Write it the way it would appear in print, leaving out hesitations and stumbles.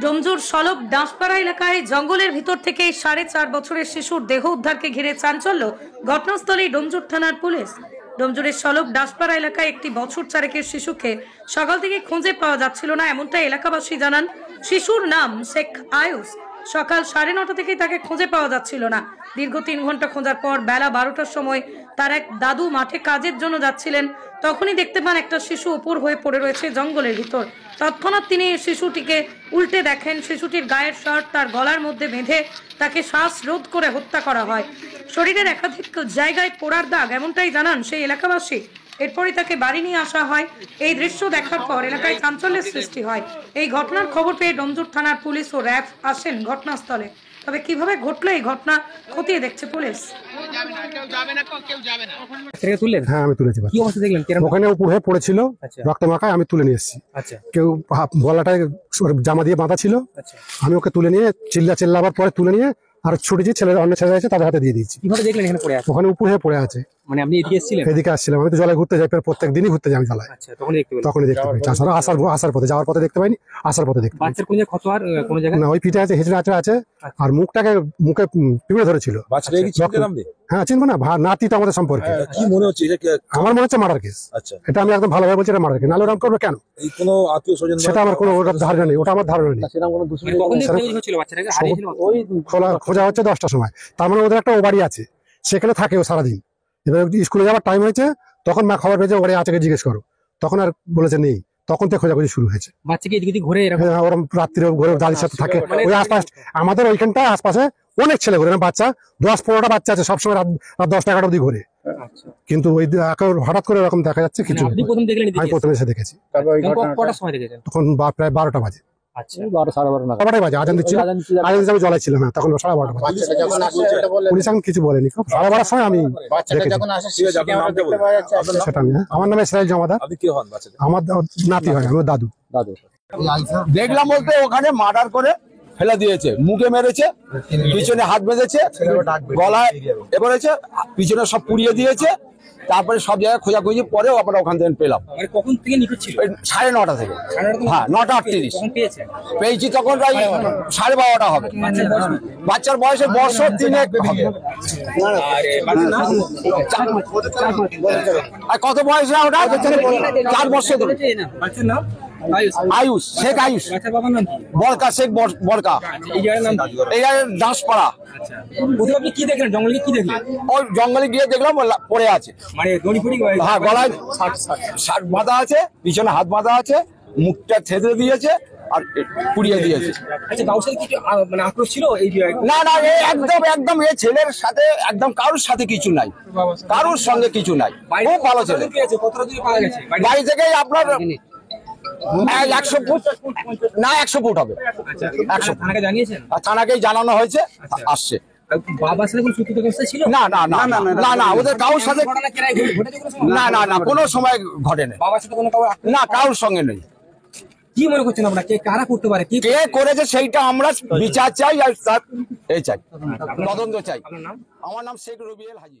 ডোমজুর সলব ডাঁশপাড়া এলাকায় জঙ্গলের ভিতর থেকে 4.5 বছরের শিশুর দেহ উদ্ধারকে ঘিরে চাঞ্চল্য। ঘটনাস্থলেই ডোমজুর থানার পুলিশ। ডোমজুরের সলব ডাঁশপাড়া এলাকায় একটি বছর চারেকের শিশুকে সকাল থেকে খুঁজে পাওয়া যাচ্ছিল না, এমনটা এলাকাবাসী জানান। শিশুর নাম শেখ আয়ুষ। সকাল 9:30 থেকে তাকে খুঁজে পাওয়া যাচ্ছিল না। দীর্ঘ 3 ঘন্টা খোঁজার পর বেলা 12টার সময় তার এক দাদু মাঠে কাজের জন্য যাচ্ছিলেন। তখনই দেখতে পান একটা শিশু উপর হয়ে পড়ে রয়েছে জঙ্গলের ভিতর। তৎক্ষণাৎ তিনি শিশুটিকে উল্টে দেখেন। শিশুটির গায়ের শার্ট তার গলার মধ্যে বেঁধে তাকে শ্বাসরোধ করে হত্যা করা হয়। শরীরের একাধিক জায়গায় পোড়ার দাগ, এমনটাই জানান সেই এলাকাবাসী। এরপরই তাকে বাড়ি নিয়ে আসা হয়। এই দৃশ্য দেখার পর এলাকায় চাঞ্চল্যের সৃষ্টি হয়। এই ঘটনার খবর পেয়ে ডোমজুর থানার পুলিশ ও র্যাব আসেন ঘটনাস্থলে। তবে কিভাবে ঘটলো এই ঘটনা খতিয়ে দেখছে পুলিশ। হ্যাঁ, আমি তুলেছি। কি অবস্থা দেখলেন? ওখানে উপর হয়ে পড়েছিল, রক্ত মাখায়। আমি তুলে নিয়ে এসেছি। কেউ গলাটায় জামা দিয়ে বাঁধা ছিল। আমি ওকে তুলে নিয়ে চিল্লাবার পরে তুলে নিয়ে আর ছুটেছি। ছেলেরা অন্য ছেলে আছে, তাদের হাতে দিয়ে দিয়েছি। কিভাবে দেখলেন এখানে পড়ে আছে? ওখানে উপর হয়ে পড়ে আছে। মানে আপনি এদিকে এসেছিলেন? এদিকে আসছিলাম। আমি তো জলে ঘুরতে যাই, প্রত্যেক দিনই ঘুরতে যাই আমি জলায়। তখনই দেখতে পাই। তাছাড়া আসার পথে, যাওয়ার পথে দেখতে পাইনি, আসার পথে দেখতে পাই। বাচ্চার কোন জায়গায় ক্ষত আর কোন জায়গায় না, ওই পিঠে আছে, হেঁচড়ে আছে। আর মুখে পিঁপড়ে ধরেছিল। হ্যাঁ, চিনবো না, নাতি তো আমাদের সম্পর্কে। কি মনে হচ্ছে? আমার মনে হচ্ছে মার্ডার কেস। এটা আমি একদম ভালোভাবে বলছি, এটা মার্ডার কেস। নাহলে ওরকম করবে কেন? কোনো আত্মীয় স্বজন সেটা আমার কোনো ধারণা নেই। ওটা আমার ধারণা নেই। খোঁজা হচ্ছে 10টার সময়। তার মানে ওদের একটা ও বাড়ি আছে, সেখানে থাকে ও সারাদিন। এবার স্কুলে যাওয়ার টাইম হয়েছে, তখন মা খবর পেয়েছে ওরে আছে, জিজ্ঞেস করো। তখন আর বলেছে নেই। তখন থেকে খোঁজাখুঁজি শুরু হয়েছে। বাচ্চাকে এদিকে ঘুরে ওরকম রাত্রে ঘুরে দাদির সাথে থাকে। ওই আশপাশ আমাদের ওইখানটা আশপাশে অনেক ছেলে ঘুরে, বাচ্চা 10-15টা বাচ্চা আছে, সবসময় রাত 10টা-11টা অব্দি ঘুরে। কিন্তু ওই হঠাৎ করে এরকম দেখা যাচ্ছে কিছু। আপনি প্রথম দেখলেন? আমি প্রথমে এসে দেখেছি। কটার সময় দেখেছেন? তখন প্রায় 12টা বাজে। আচ্ছা, 12-12:30 বাজে। আজান দিচ্ছিল, আমি জলাই ছিলাম। না, তখন 12:30 বাজে। পুলিশ এখন কিছু বলেনি। 12:30 সময় আমি সেটা আমি। আমার নাম ইসরাইল জমাদার। আমার নাতি হয়, আমার দাদু। দেখলাম বলতে ওখানে মার্ডার করে ফেলে দিয়েছে। মুখে মেরেছে, পিছনে হাত বেঁধেছে, গলায় এ করেছে, পিছনে সব পুড়িয়ে দিয়েছে। তারপরে সব জায়গায় খোঁজাখুঁজি পরে আমরা ওখান থেকে পেলাম। কখন থেকে নিখোঁজ ছিল? 9:30 থেকে। হ্যাঁ, 9:38 পেয়েছি। তখন প্রায় 12:30 হবে। বাচ্চার বয়সে বছর 3 হবে। আর কত বয়স? ওটা 4 বছর ধরে। আয়ুষ, শেখ আয়ুষ। বরকা, শেখ বরকা। এই দাসপাড়া। আপনি কি দেখলেন? জঙ্গলে কি দেখলেন? ওই জঙ্গলে গিয়ে দেখলাম পড়ে আছে। মানে দড়ি ফড়ি? হ্যাঁ, গলায় শার্ট বাঁধা আছে, পিছনে হাত বাঁধা আছে, মুখটা ছেদে দিয়েছে আর পুড়িয়ে দিয়েছে। আচ্ছা, কারোর সাথে কিছু মানে আক্রোশ ছিল? না, একদম এই ছেলের সাথে একদম কারোর সাথে কিছু নাই, কারোর সঙ্গে কিছু নাই। খুব ভালো ছেলে। বাড়ি থেকে আপনার 100 ফুট, না 100 ফুট হবে। 100 থানাকে জানিয়েছেন? থানাকেই জানানো হয়েছে, আসছে। বাবার সাথে কোনো সূত্রিত অবস্থা ছিল? না, ওদের কারোর সাথে না, কোনো সময় ঘটেনি। বাবার সাথে কোনো না, কারোর সঙ্গে নেই। কি মনে করছেন আপনারা, কে কারা করতে পারে? কে করেছে সেইটা আমরা বিচার চাই, আর চাই, তদন্ত চাই। আমার নাম শেখ রবিউল হাজি।